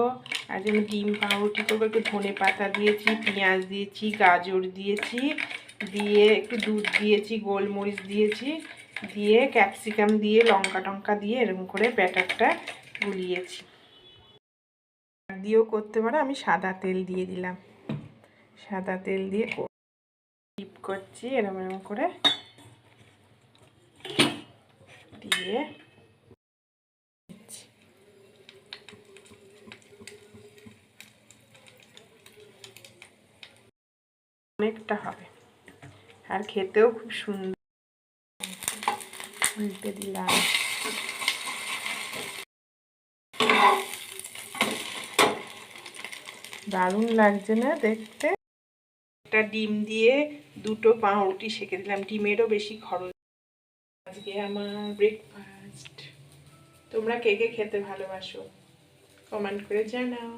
আর আমি ডিম পাউরুটি করবো, একটু ধনে পাতা দিয়েছি, পেঁয়াজ দিয়েছি, গাজর দিয়েছি, দিয়ে একটু দুধ দিয়েছি, গোলমরিচ দিয়েছি, দিয়ে ক্যাপসিকাম দিয়ে লঙ্কা টঙ্কা দিয়ে এরকম করে ব্যাটারটা গুলিয়েছি। দিয়েও করতে পারো, আমি সাদা তেল দিয়ে দিলাম, সাদা তেল দিয়ে ডিপ করছি এরকম এরকম করে দিয়ে অনেকটা হবে আর খেতেও খুব সুন্দর। উল্টে দিলাম, দারুণ লাগছে না দেখতে। একটা ডিম দিয়ে দুটো পাউরুটি সেঁকে দিলাম, ডিমেরও বেশি খরচ। আজকে আমার ব্রেকফাস্ট। তোমরা কে কে খেতে ভালোবাসো কমেন্ট করে জানাও।